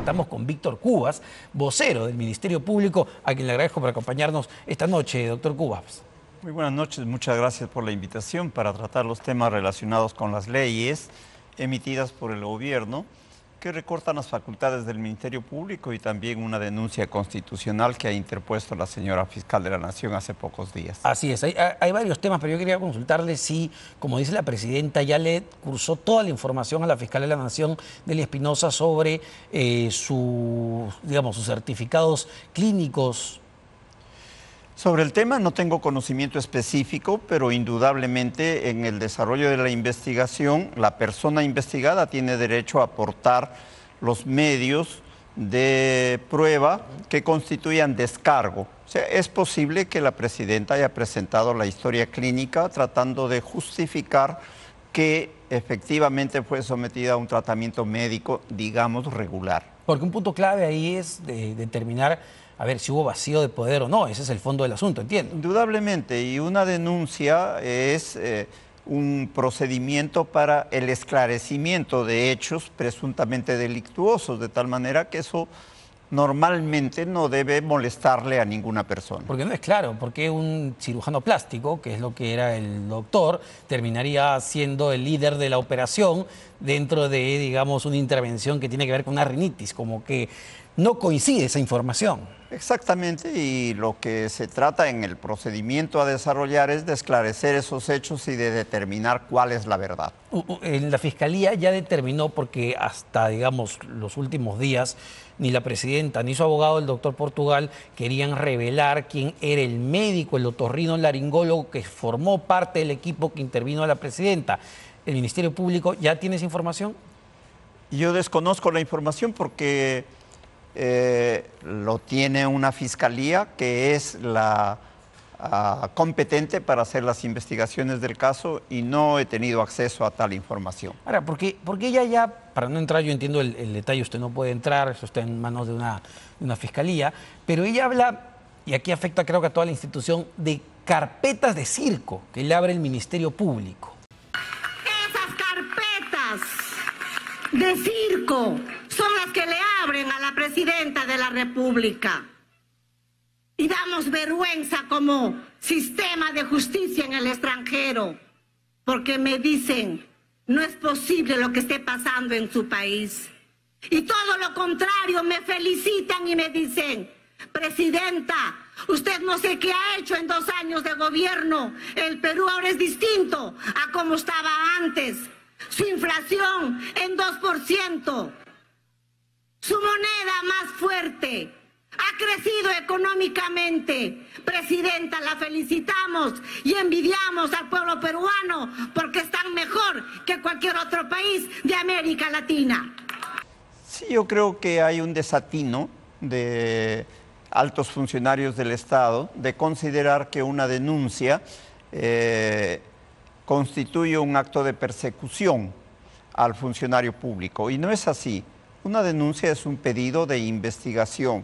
Estamos con Víctor Cubas, vocero del Ministerio Público, a quien le agradezco por acompañarnos esta noche, doctor Cubas. Muy buenas noches, muchas gracias por la invitación para tratar los temas relacionados con las leyes emitidas por el gobierno que recortan las facultades del Ministerio Público y también una denuncia constitucional que ha interpuesto la señora fiscal de la Nación hace pocos días. Así es, hay varios temas, pero yo quería consultarle si, como dice la presidenta, ya le cursó toda la información a la fiscal de la Nación, Delia Espinosa, sobre sus certificados clínicos. Sobre el tema no tengo conocimiento específico, pero indudablemente en el desarrollo de la investigación, la persona investigada tiene derecho a aportar los medios de prueba que constituyan descargo. O sea, es posible que la presidenta haya presentado la historia clínica tratando de justificar que efectivamente fue sometida a un tratamiento médico, digamos, regular. Porque un punto clave ahí es determinar a ver si hubo vacío de poder o no. Ese es el fondo del asunto, entiendo. Indudablemente, y una denuncia es un procedimiento para el esclarecimiento de hechos presuntamente delictuosos, de tal manera que eso normalmente no debe molestarle a ninguna persona. Porque no es claro, porque un cirujano plástico, que es lo que era el doctor, terminaría siendo el líder de la operación dentro de, digamos, una intervención que tiene que ver con una rinitis, como que no coincide esa información. Exactamente, y lo que se trata en el procedimiento a desarrollar es de esclarecer esos hechos y de determinar cuál es la verdad. En la Fiscalía ya determinó, porque hasta, digamos, los últimos días, ni la presidenta ni su abogado, el doctor Portugal, querían revelar quién era el médico, el otorrinolaringólogo que formó parte del equipo que intervino a la presidenta. ¿El Ministerio Público ya tiene esa información? Yo desconozco la información porque lo tiene una fiscalía que es la competente para hacer las investigaciones del caso y no he tenido acceso a tal información. Ahora, porque ella ya, para no entrar, yo entiendo el detalle, usted no puede entrar, eso está en manos de una fiscalía, pero ella habla, y aquí afecta creo que a toda la institución, de carpetas de circo que le abre el Ministerio Público. Esas carpetas de circo son las que le abren a la presidenta de la República. Y damos vergüenza como sistema de justicia en el extranjero, porque me dicen, no es posible lo que esté pasando en su país. Y todo lo contrario, me felicitan y me dicen, presidenta, usted no sé qué ha hecho en 2 años de gobierno. El Perú ahora es distinto a como estaba antes. Su inflación en 2%. Su moneda más fuerte. Ha crecido económicamente. Presidenta, la felicitamos y envidiamos al pueblo peruano porque están mejor que cualquier otro país de América Latina. Sí, yo creo que hay un desatino de altos funcionarios del Estado de considerar que una denuncia constituye un acto de persecución al funcionario público. Y no es así. Una denuncia es un pedido de investigación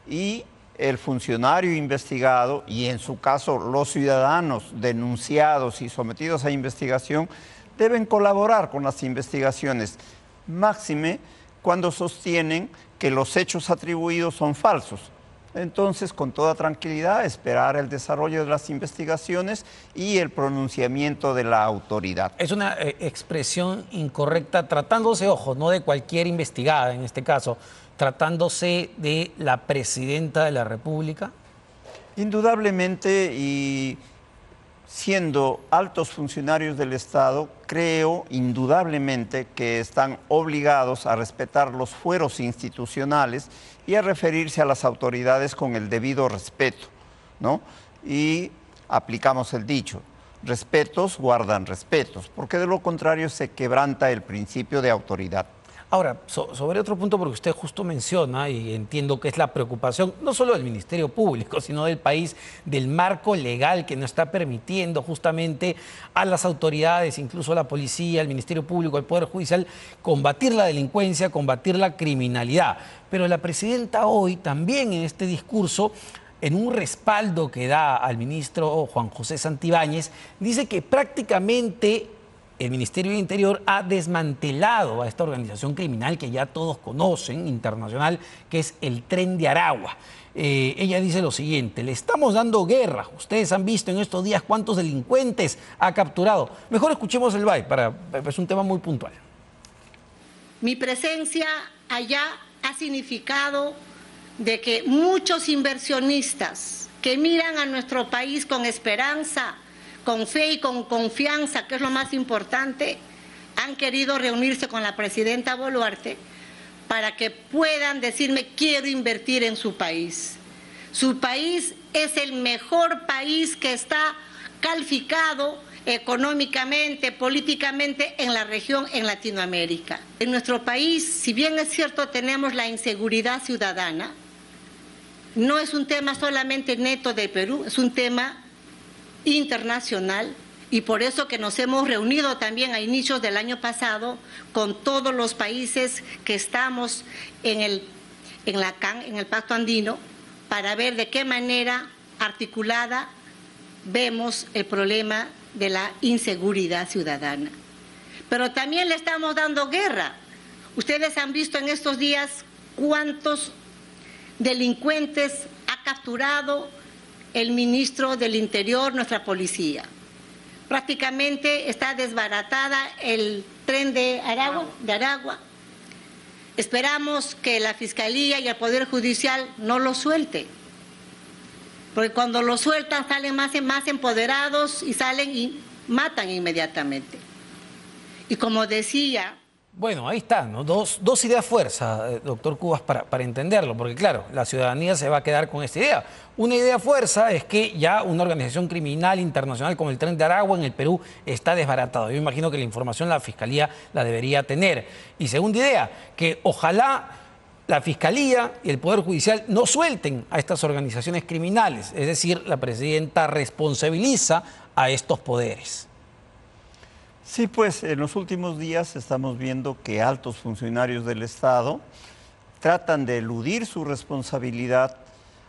y el funcionario investigado, y en su caso los ciudadanos denunciados y sometidos a investigación, deben colaborar con las investigaciones, máxime cuando sostienen que los hechos atribuidos son falsos. Entonces, con toda tranquilidad, esperar el desarrollo de las investigaciones y el pronunciamiento de la autoridad. Es una expresión incorrecta, tratándose, ojo, no de cualquier investigada en este caso, tratándose de la presidenta de la República. Indudablemente, y siendo altos funcionarios del Estado, creo indudablemente que están obligados a respetar los fueros institucionales y a referirse a las autoridades con el debido respeto, ¿no? Y aplicamos el dicho, respetos guardan respetos, porque de lo contrario se quebranta el principio de autoridad. Ahora, sobre otro punto, porque usted justo menciona, y entiendo que es la preocupación no solo del Ministerio Público, sino del país, del marco legal que no está permitiendo justamente a las autoridades, incluso a la policía, al Ministerio Público, al Poder Judicial, combatir la delincuencia, combatir la criminalidad. Pero la presidenta hoy también en este discurso, en un respaldo que da al ministro Juan José Santibáñez, dice que prácticamente el Ministerio del Interior ha desmantelado a esta organización criminal que ya todos conocen, internacional, que es el Tren de Aragua. Ella dice lo siguiente: le estamos dando guerra. Ustedes han visto en estos días cuántos delincuentes ha capturado. Mejor escuchemos el BAI, es un tema muy puntual. Mi presencia allá ha significado de que muchos inversionistas que miran a nuestro país con esperanza, con fe y con confianza, que es lo más importante, han querido reunirse con la presidenta Boluarte para que puedan decirme: quiero invertir en su país. Su país es el mejor país que está calificado económicamente, políticamente en la región, en Latinoamérica. En nuestro país, si bien es cierto, tenemos la inseguridad ciudadana, no es un tema solamente neto de Perú, es un tema internacional, y por eso que nos hemos reunido también a inicios del año pasado con todos los países que estamos en el CAN, en el Pacto Andino, para ver de qué manera articulada vemos el problema de la inseguridad ciudadana. Pero también le estamos dando guerra. Ustedes han visto en estos días cuántos delincuentes ha capturado el ministro del Interior, nuestra policía. Prácticamente está desbaratada el tren de Aragua. Esperamos que la Fiscalía y el Poder Judicial no lo suelte, porque cuando lo sueltan salen más empoderados y salen y matan inmediatamente. Y como decía... Bueno, ahí está, ¿no? Dos ideas fuerza, doctor Cubas, para entenderlo, porque claro, la ciudadanía se va a quedar con esta idea. Una idea fuerza es que ya una organización criminal internacional como el Tren de Aragua en el Perú está desbaratado. Yo imagino que la información la Fiscalía la debería tener. Y segunda idea, que ojalá la Fiscalía y el Poder Judicial no suelten a estas organizaciones criminales. Es decir, la presidenta responsabiliza a estos poderes. Sí, pues en los últimos días estamos viendo que altos funcionarios del Estado tratan de eludir su responsabilidad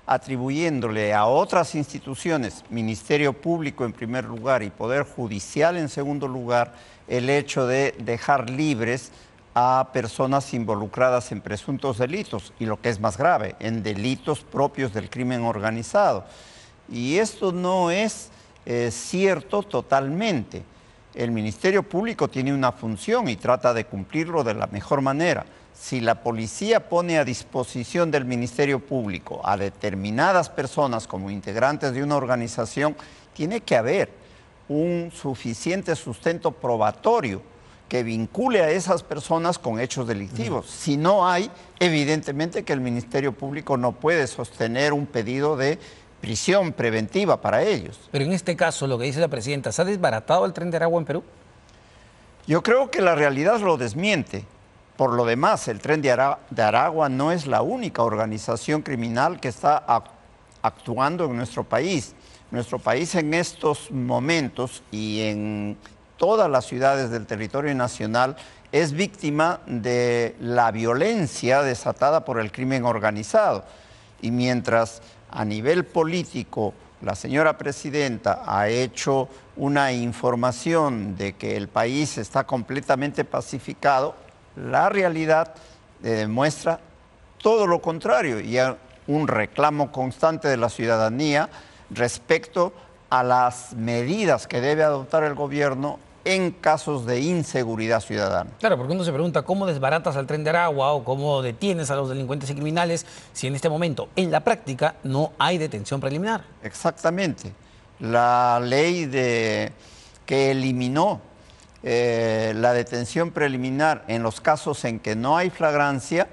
atribuyéndole a otras instituciones, Ministerio Público en primer lugar y Poder Judicial en segundo lugar, el hecho de dejar libres a personas involucradas en presuntos delitos y, lo que es más grave, en delitos propios del crimen organizado. Y esto no es cierto totalmente. El Ministerio Público tiene una función y trata de cumplirlo de la mejor manera. Si la policía pone a disposición del Ministerio Público a determinadas personas como integrantes de una organización, tiene que haber un suficiente sustento probatorio que vincule a esas personas con hechos delictivos. Si no hay, evidentemente que el Ministerio Público no puede sostener un pedido de prisión preventiva para ellos. Pero en este caso, lo que dice la presidenta, ¿se ha desbaratado el Tren de Aragua en Perú? Yo creo que la realidad lo desmiente. Por lo demás, el Tren de Aragua no es la única organización criminal que está actuando en nuestro país. Nuestro país en estos momentos y en todas las ciudades del territorio nacional es víctima de la violencia desatada por el crimen organizado. Y mientras a nivel político la señora presidenta ha hecho una información de que el país está completamente pacificado, la realidad demuestra todo lo contrario y hay un reclamo constante de la ciudadanía respecto a las medidas que debe adoptar el gobierno en casos de inseguridad ciudadana. Claro, porque uno se pregunta cómo desbaratas al Tren de Aragua o cómo detienes a los delincuentes y criminales si en este momento, en la práctica, no hay detención preliminar. Exactamente. La ley que eliminó la detención preliminar en los casos en que no hay flagrancia,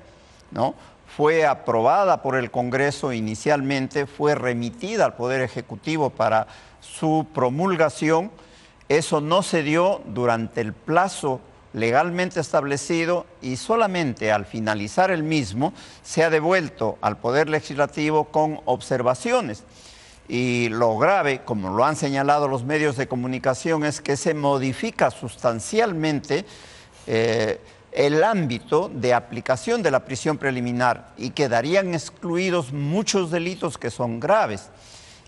¿no?, fue aprobada por el Congreso inicialmente, fue remitida al Poder Ejecutivo para su promulgación. Eso no se dio durante el plazo legalmente establecido y solamente al finalizar el mismo se ha devuelto al Poder Legislativo con observaciones. Y lo grave, como lo han señalado los medios de comunicación, es que se modifica sustancialmente el ámbito de aplicación de la prisión preliminar y quedarían excluidos muchos delitos que son graves.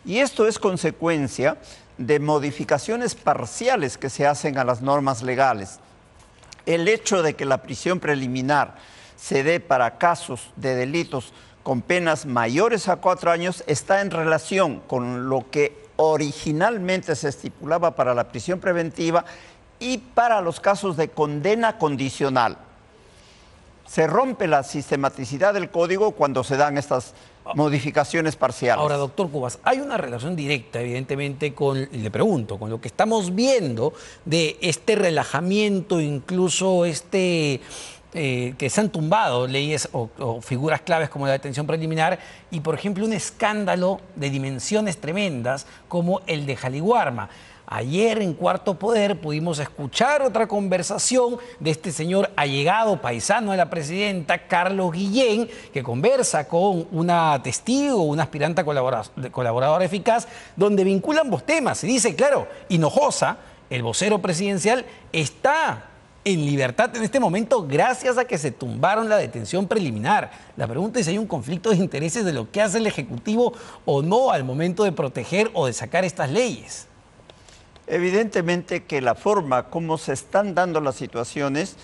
Y esto es consecuencia de modificaciones parciales que se hacen a las normas legales. El hecho de que la prisión preliminar se dé para casos de delitos con penas mayores a 4 años está en relación con lo que originalmente se estipulaba para la prisión preventiva y para los casos de condena condicional. Se rompe la sistematicidad del código cuando se dan estas modificaciones parciales. Ahora, doctor Cubas, hay una relación directa, evidentemente, le pregunto, con lo que estamos viendo de este relajamiento, incluso que se han tumbado leyes o figuras claves como la detención preliminar y, por ejemplo, un escándalo de dimensiones tremendas como el de Jaliguarma. Ayer en Cuarto Poder pudimos escuchar otra conversación de este señor allegado paisano de la presidenta, Carlos Guillén, que conversa con una testigo, una aspirante colaboradora eficaz, donde vinculan ambos temas. Y dice, claro, Hinojosa, el vocero presidencial, está en libertad en este momento gracias a que se tumbaron la detención preliminar. La pregunta es si hay un conflicto de intereses de lo que hace el Ejecutivo o no al momento de proteger o de sacar estas leyes. Evidentemente que la forma como se están dando las situaciones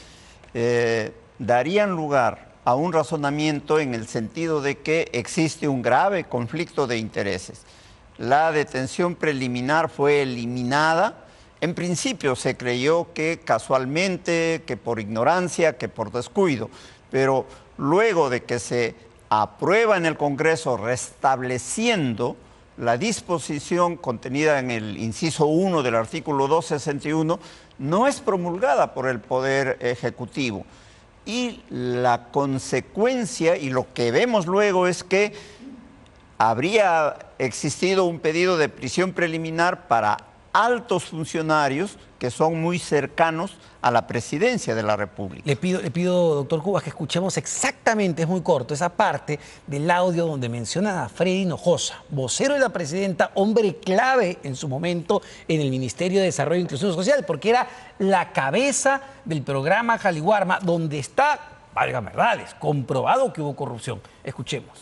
darían lugar a un razonamiento en el sentido de que existe un grave conflicto de intereses. La detención preliminar fue eliminada. En principio se creyó que casualmente, que por ignorancia, que por descuido, pero luego de que se aprueba en el Congreso restableciendo la disposición contenida en el inciso 1 del artículo 261 no es promulgada por el Poder Ejecutivo. Y la consecuencia, y lo que vemos luego, es que habría existido un pedido de prisión preliminar para altos funcionarios que son muy cercanos a la presidencia de la República. Le pido, doctor Cubas, que escuchemos exactamente, es muy corto, esa parte del audio donde mencionan a Freddy Hinojosa, vocero de la presidenta, hombre clave en su momento en el Ministerio de Desarrollo e Inclusión Social, porque era la cabeza del programa Jaliguarma, donde está, válgame verdades, comprobado que hubo corrupción. Escuchemos.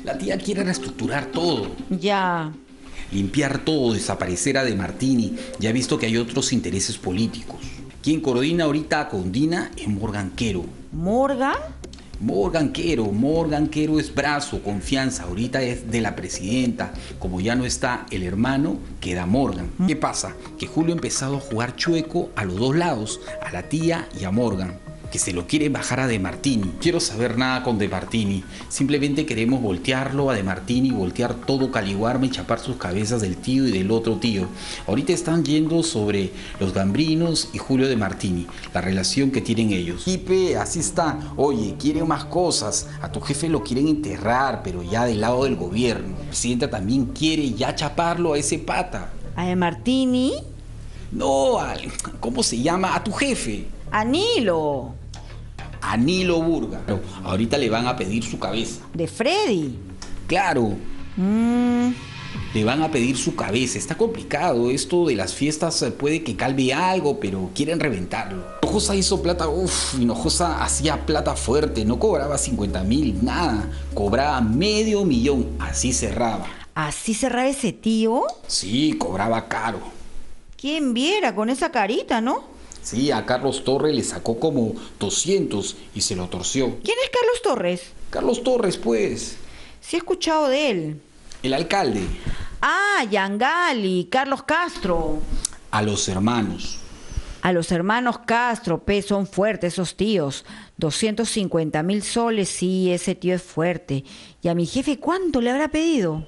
La tía quiere reestructurar todo. Ya. Limpiar todo, desaparecer a De Martini. Ya he visto que hay otros intereses políticos. Quien coordina ahorita con Dina es Morgan Quero. ¿Morgan? Morgan Quero es brazo, confianza. Ahorita es de la presidenta. Como ya no está el hermano, queda Morgan. ¿Qué pasa? Que Julio ha empezado a jugar chueco a los dos lados, a la tía y a Morgan, que se lo quiere bajar a De Martini. No quiero saber nada con De Martini. Simplemente queremos voltearlo a De Martini, voltear todo Jaliguarma y chapar sus cabezas del tío y del otro tío. Ahorita están yendo sobre los Gambrinos y Julio De Martini, la relación que tienen ellos. Pipe, así está. Oye, quieren más cosas. A tu jefe lo quieren enterrar, pero ya del lado del gobierno. La presidenta también quiere ya chaparlo a ese pata. ¿A De Martini? No, ¿cómo se llama? A tu jefe. A Nilo. A Nilo Burga. Ahorita le van a pedir su cabeza. ¿De Freddy? Claro. Le van a pedir su cabeza. Está complicado. Esto de las fiestas puede que calme algo, pero quieren reventarlo. Hinojosa hizo plata. Hinojosa hacía plata fuerte. No cobraba 50.000, nada. Cobraba $500.000. Así cerraba. ¿Así cerraba ese tío? Sí, cobraba caro. ¿Quién viera con esa carita, no? Sí, a Carlos Torres le sacó como 200 y se lo torció. ¿Quién es Carlos Torres? Carlos Torres, pues. Sí he escuchado de él. El alcalde. Ah, Yangali, Carlos Castro. A los hermanos. A los hermanos Castro, son fuertes esos tíos. 250.000 soles, sí, ese tío es fuerte. ¿Y a mi jefe cuánto le habrá pedido?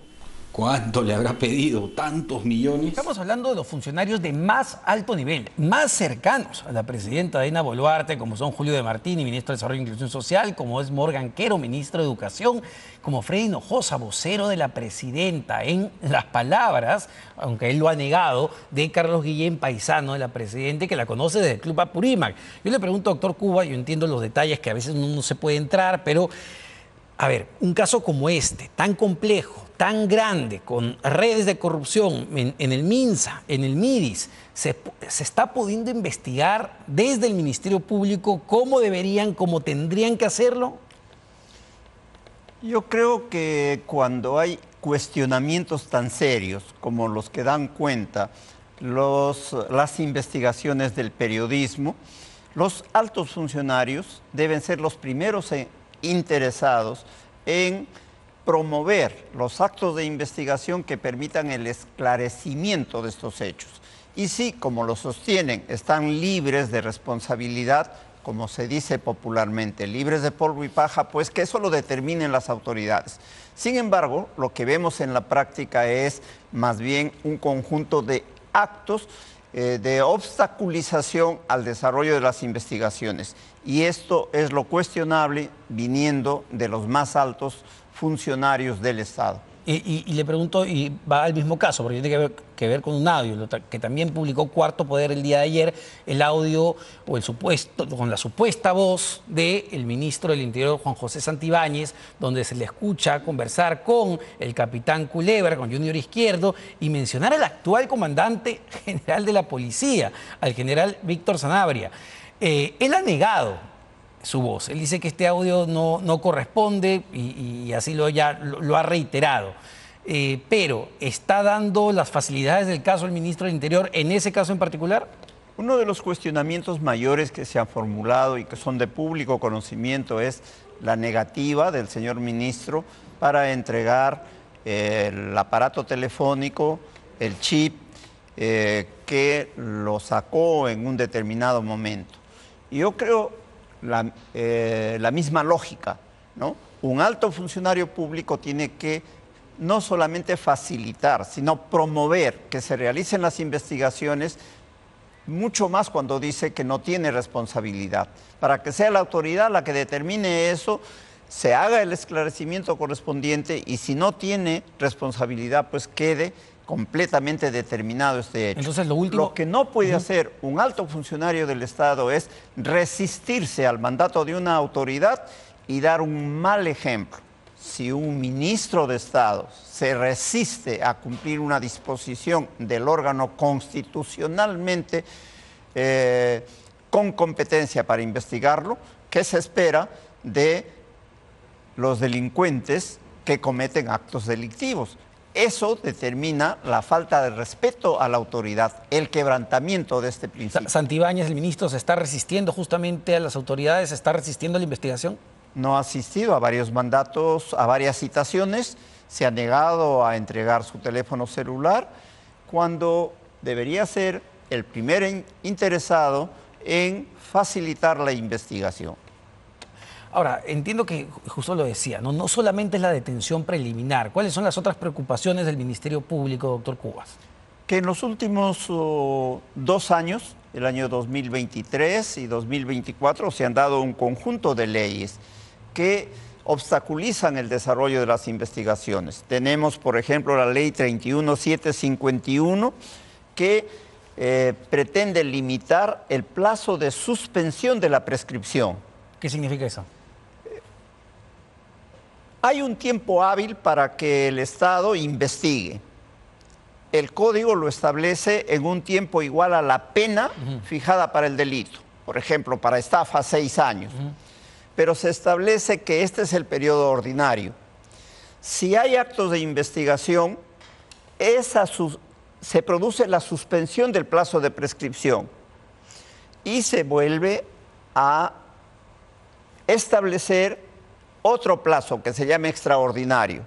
¿Cuánto le habrá pedido? ¿Tantos millones? Estamos hablando de los funcionarios de más alto nivel, más cercanos a la presidenta Dina Boluarte, como son Julio De Martini, ministro de Desarrollo e Inclusión Social, como es Morgan Quero, ministro de Educación, como Freddy Hinojosa, vocero de la presidenta, en las palabras, aunque él lo ha negado, de Carlos Guillén, paisano de la presidenta, que la conoce desde el Club Apurímac. Yo le pregunto, doctor Cuba, yo entiendo los detalles que a veces uno no se puede entrar, pero, a ver, un caso como este, tan complejo, tan grande, con redes de corrupción en el MINSA, en el MIDIS, se está pudiendo investigar desde el Ministerio Público cómo deberían, cómo tendrían que hacerlo. Yo creo que cuando hay cuestionamientos tan serios como los que dan cuenta las investigaciones del periodismo, los altos funcionarios deben ser los primeros interesados en promover los actos de investigación que permitan el esclarecimiento de estos hechos. Y si, como lo sostienen, están libres de responsabilidad, como se dice popularmente, libres de polvo y paja, pues que eso lo determinen las autoridades. Sin embargo, lo que vemos en la práctica es más bien un conjunto de actos de obstaculización al desarrollo de las investigaciones. Y esto es lo cuestionable viniendo de los más altos funcionarios del Estado. Y le pregunto, y va al mismo caso, porque tiene que ver con un audio que también publicó Cuarto Poder el día de ayer, el audio o el supuesto, con la supuesta voz del ministro del Interior, Juan José Santibáñez, donde se le escucha conversar con el capitán Culebra, con Junior Izquierdo, y mencionar al actual comandante general de la policía, al general Víctor Sanabria. Él ha negado su voz. Él dice que este audio no corresponde y así lo ha reiterado. Pero, ¿está dando las facilidades del caso el ministro del Interior en ese caso en particular? Uno de los cuestionamientos mayores que se han formulado y que son de público conocimiento es la negativa del señor ministro para entregar el aparato telefónico, el chip, que lo sacó en un determinado momento. Y yo creo la misma lógica, ¿no? Un alto funcionario público tiene que no solamente facilitar, sino promover que se realicen las investigaciones, mucho más cuando dice que no tiene responsabilidad. Para que sea la autoridad la que determine eso, se haga el esclarecimiento correspondiente y si no tiene responsabilidad, pues quede completamente determinado este hecho. Entonces, lo que no puede hacer un alto funcionario del Estado es resistirse al mandato de una autoridad y dar un mal ejemplo. Si un ministro de Estado se resiste a cumplir una disposición del órgano constitucionalmente con competencia para investigarlo, ¿qué se espera de los delincuentes que cometen actos delictivos? Eso determina la falta de respeto a la autoridad, el quebrantamiento de este principio. ¿Santibáñez, el ministro, se está resistiendo justamente a las autoridades, se está resistiendo a la investigación? No ha asistido a varios mandatos, a varias citaciones, se ha negado a entregar su teléfono celular, cuando debería ser el primer interesado en facilitar la investigación. Ahora, entiendo que justo lo decía, no solamente es la detención preliminar. ¿Cuáles son las otras preocupaciones del Ministerio Público, doctor Cubas? Que en los últimos 2 años, el año 2023 y 2024, se han dado un conjunto de leyes que obstaculizan el desarrollo de las investigaciones. Tenemos, por ejemplo, la ley 31751, que pretende limitar el plazo de suspensión de la prescripción. ¿Qué significa eso? Hay un tiempo hábil para que el Estado investigue. El Código lo establece en un tiempo igual a la pena fijada para el delito. Por ejemplo, para estafa 6 años. Pero se establece que este es el periodo ordinario. Si hay actos de investigación, se produce la suspensión del plazo de prescripción y se vuelve a establecer otro plazo que se llama extraordinario.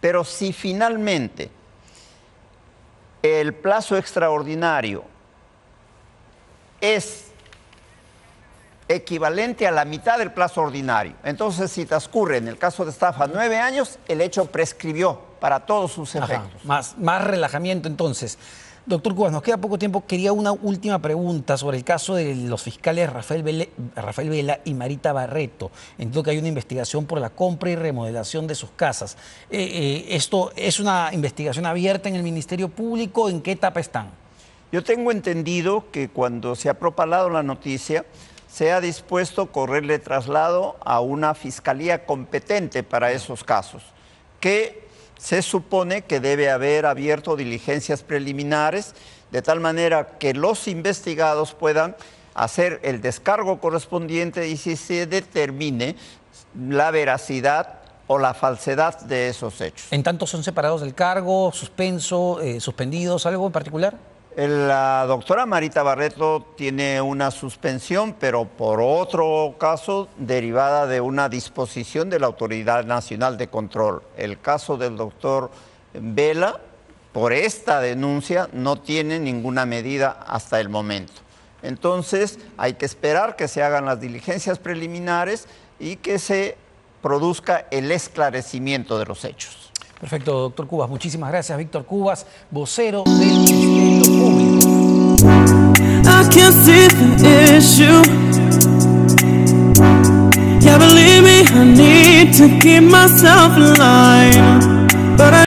Pero si finalmente el plazo extraordinario es equivalente a la mitad del plazo ordinario, entonces si transcurre en el caso de estafa 9 años, el hecho prescribió para todos sus efectos. Más relajamiento entonces. Doctor Cubas, nos queda poco tiempo. Quería una última pregunta sobre el caso de los fiscales Rafael Vela y Marita Barreto. Entiendo que hay una investigación por la compra y remodelación de sus casas. ¿Esto es una investigación abierta en el Ministerio Público? ¿En qué etapa están? Yo tengo entendido que cuando se ha propalado la noticia, se ha dispuesto correrle traslado a una fiscalía competente para esos casos, que se supone que debe haber abierto diligencias preliminares, de tal manera que los investigados puedan hacer el descargo correspondiente y si se determine la veracidad o la falsedad de esos hechos. ¿En tanto son separados del cargo, suspenso, suspendidos, algo en particular? La doctora Marita Barreto tiene una suspensión, pero por otro caso derivada de una disposición de la Autoridad Nacional de Control. El caso del doctor Vela, por esta denuncia, no tiene ninguna medida hasta el momento. Entonces, hay que esperar que se hagan las diligencias preliminares y que se produzca el esclarecimiento de los hechos. Perfecto, doctor Cubas. Muchísimas gracias, Víctor Cubas, vocero del Ministerio Público. I can't see the issue. Yeah, believe me, I need to keep myself in line. But I